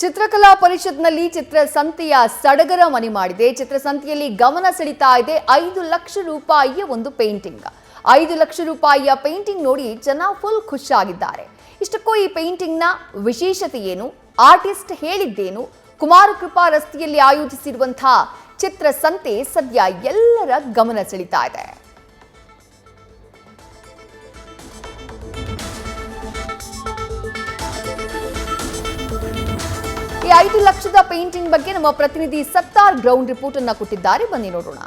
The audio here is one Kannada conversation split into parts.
ಚಿತ್ರಕಲಾ ಪರಿಷತ್ನಲ್ಲಿ ಚಿತ್ರಸಂತೆಯ ಸಡಗರ ಮನೆ ಮಾಡಿದೆ. ಚಿತ್ರಸಂತೆಯಲ್ಲಿ ಗಮನ ಸೆಳೀತಾ ಇದೆ 5 ಲಕ್ಷ ರೂಪಾಯಿಯ ಒಂದು ಪೇಂಟಿಂಗ್. 5 ಲಕ್ಷ ರೂಪಾಯಿಯ ಪೇಂಟಿಂಗ್ ನೋಡಿ ಜನ ಫುಲ್ ಖುಷಿಯಾಗಿದ್ದಾರೆ. ಇಷ್ಟಕ್ಕೂ ಈ ಪೇಂಟಿಂಗ್ನ ವಿಶೇಷತೆ ಏನು, ಆರ್ಟಿಸ್ಟ್ ಹೇಳಿದ್ದೇನು, ಕುಮಾರಕೃಪಾ ರಸ್ತೆಯಲ್ಲಿ ಆಯೋಜಿಸಿರುವಂತಹ ಚಿತ್ರಸಂತೆ ಸದ್ಯ ಎಲ್ಲರ ಗಮನ ಸೆಳೀತಾ ಇದೆ. ಈ 5 ಲಕ್ಷದ ಪೇಂಟಿಂಗ್ ಬಗ್ಗೆ ನಮ್ಮ ಪ್ರತಿನಿಧಿ ಸತ್ತಾರ್ ಗ್ರೌಂಡ್ ರಿಪೋರ್ಟ್ ಅನ್ನು ಕೊಟ್ಟಿದ್ದಾರೆ, ಬನ್ನಿ ನೋಡೋಣ.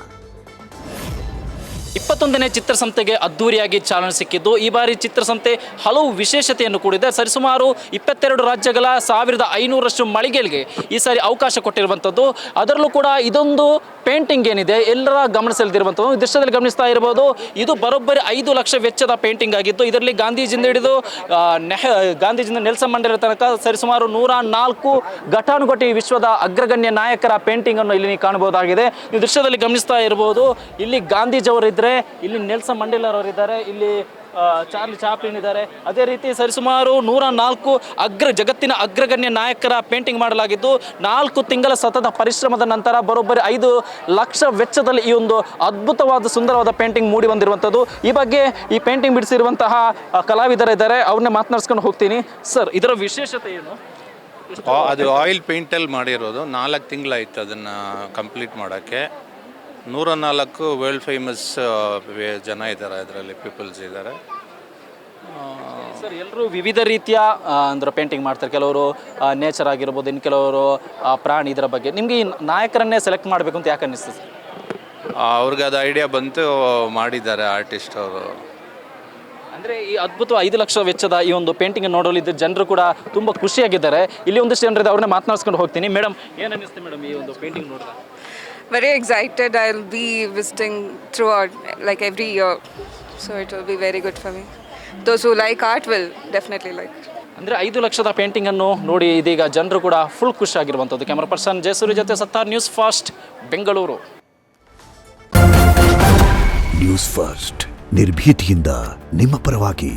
21ನೇ ಚಿತ್ರಸಂತೆಗೆ ಅದ್ದೂರಿಯಾಗಿ ಚಾಲನೆ ಸಿಕ್ಕಿದ್ದು ಈ ಬಾರಿ ಚಿತ್ರಸಂತೆ ಹಲವು ವಿಶೇಷತೆಯನ್ನು ಕೂಡಿದೆ. ಸರಿಸುಮಾರು 22 ರಾಜ್ಯಗಳ 1500ರಷ್ಟು ಮಳಿಗೆಗಳಿಗೆ ಈ ಸಾರಿ ಅವಕಾಶ ಕೊಟ್ಟಿರುವಂಥದ್ದು. ಅದರಲ್ಲೂ ಕೂಡ ಇದೊಂದು ಪೇಂಟಿಂಗ್ ಏನಿದೆ ಎಲ್ಲರ ಗಮನ ಸೆಳೆದಿರುವಂಥದ್ದು. ದೃಶ್ಯದಲ್ಲಿ ಗಮನಿಸ್ತಾ ಇರಬಹುದು, ಇದು ಬರೋಬ್ಬರಿ 5 ಲಕ್ಷ ವೆಚ್ಚದ ಪೇಂಟಿಂಗ್ ಆಗಿದ್ದು ಇದರಲ್ಲಿ ಗಾಂಧೀಜಿಯಿಂದ ಹಿಡಿದು ಗಾಂಧೀಜಿಯಿಂದ ನೆಲ್ಸನ್ ಮಂಡೇಲ ತನಕ ಸರಿಸುಮಾರು 104 ಘಟಾನುಘಟಿ ವಿಶ್ವದ ಅಗ್ರಗಣ್ಯ ನಾಯಕರ ಪೇಂಟಿಂಗ್ ಅನ್ನು ಇಲ್ಲಿ ಕಾಣಬಹುದಾಗಿದೆ. ನೀವು ದೃಶ್ಯದಲ್ಲಿ ಗಮನಿಸ್ತಾ ಇರಬಹುದು, ಇಲ್ಲಿ ಗಾಂಧೀಜಿ ಅವರಿದ್ದಾರೆ, ಇಲ್ಲಿ ನೆಲ್ಸನ್ ಮಂಡೇಲ ಅವರಿದ್ದಾರೆ, ಇಲ್ಲಿ ಚಾರ್ಲಿ ಚಾಪ್ಲಿನ್ ಇದ್ದಾರೆ. ಅದೇ ರೀತಿ ಸರಿಸುಮಾರು 104 ಜಗತ್ತಿನ ಅಗ್ರಗಣ್ಯ ನಾಯಕರ ಪೇಂಟಿಂಗ್ ಮಾಡಲಾಗಿದ್ದು 4 ತಿಂಗಳ ಸತತ ಪರಿಶ್ರಮದ ನಂತರ ಬರೋಬ್ಬರಿ 5 ಲಕ್ಷ ವೆಚ್ಚದಲ್ಲಿ ಈ ಒಂದು ಅದ್ಭುತವಾದ ಸುಂದರವಾದ ಪೇಂಟಿಂಗ್ ಮೂಡಿ ಬಂದಿರುವಂಥದ್ದು. ಈ ಬಗ್ಗೆ ಈ ಪೇಂಟಿಂಗ್ ಬಿಡಿಸಿರುವಂತಹ ಕಲಾವಿದರಿದ್ದಾರೆ, ಅವ್ರನ್ನೇ ಮಾತನಾಡಿಸ್ಕೊಂಡು ಹೋಗ್ತೀನಿ. ಸರ್, ಇದರ ವಿಶೇಷತೆ ಏನು? ಅದು ಆಯಿಲ್ ಪೇಂಟಲ್ಲಿ ಮಾಡಿರೋದು. 4 ತಿಂಗಳಾಯಿತು ಅದನ್ನು ಕಂಪ್ಲೀಟ್ ಮಾಡೋಕ್ಕೆ. 104 ವರ್ಲ್ಡ್ ಫೇಮಸ್ ಜನ ಇದ್ದಾರೆ, ಅದರಲ್ಲಿ ಪೀಪಲ್ಸ್ ಇದ್ದಾರೆ. ಸರ್, ಎಲ್ಲರೂ ವಿವಿಧ ರೀತಿಯ ಅಂದ್ರೆ ಪೇಂಟಿಂಗ್ ಮಾಡ್ತಾರೆ. ಕೆಲವರು ನೇಚರ್ ಆಗಿರ್ಬೋದು, ಇನ್ನು ಕೆಲವರು ಪ್ರಾಣಿ. ಇದರ ಬಗ್ಗೆ ನಿಮಗೆ ಈ ನಾಯಕರನ್ನೇ ಸೆಲೆಕ್ಟ್ ಮಾಡಬೇಕು ಅಂತ ಯಾಕೆ ಅನ್ನಿಸ್ತದೆ ಸರ್? ಅವ್ರಿಗೆ ಅದು ಐಡಿಯಾ ಬಂತು, ಮಾಡಿದ್ದಾರೆ ಆರ್ಟಿಸ್ಟ್ ಅವರು. ಅಂದರೆ ಈ ಅದ್ಭುತ 5 ಲಕ್ಷ ವೆಚ್ಚದ ಈ ಒಂದು ಪೇಂಟಿಂಗ್ ನೋಡಲು ಇದ್ದ ಜನರು ಕೂಡ ತುಂಬ ಖುಷಿಯಾಗಿದ್ದಾರೆ. ಇಲ್ಲಿ ಒಂದಿಷ್ಟು ಜನರಿದೆ, ಅವ್ರನ್ನೇ ಮಾತನಾಡಿಸ್ಕೊಂಡು ಹೋಗ್ತೀನಿ. ಮೇಡಮ್, ಏನು ಅನ್ನಿಸ್ತೆ ಮೇಡಮ್ ಈ ಒಂದು ಪೇಂಟಿಂಗ್ ನೋಡಿದ್ರೆ? Very excited. I'll be visiting throughout, like every year, so it will be very good for me. Those who like art will definitely like it. ಅಂದರೆ 5 ಲಕ್ಷದ ಪೇಂಟಿಂಗ್ ಅನ್ನು ನೋಡಿ ಇದೀಗ ಜನರು ಕೂಡ ಫುಲ್ ಖುಷಿಯಾಗಿರುವಂಥದ್ದು. ಕ್ಯಾಮರಾ ಪರ್ಸನ್ ಜಯಸೂರಿ ಜೊತೆ Sattar, news first, Bengaluru. News first ನಿರ್ಭೀತಿಯಿಂದ ನಿಮ್ಮ ಪರವಾಗಿ.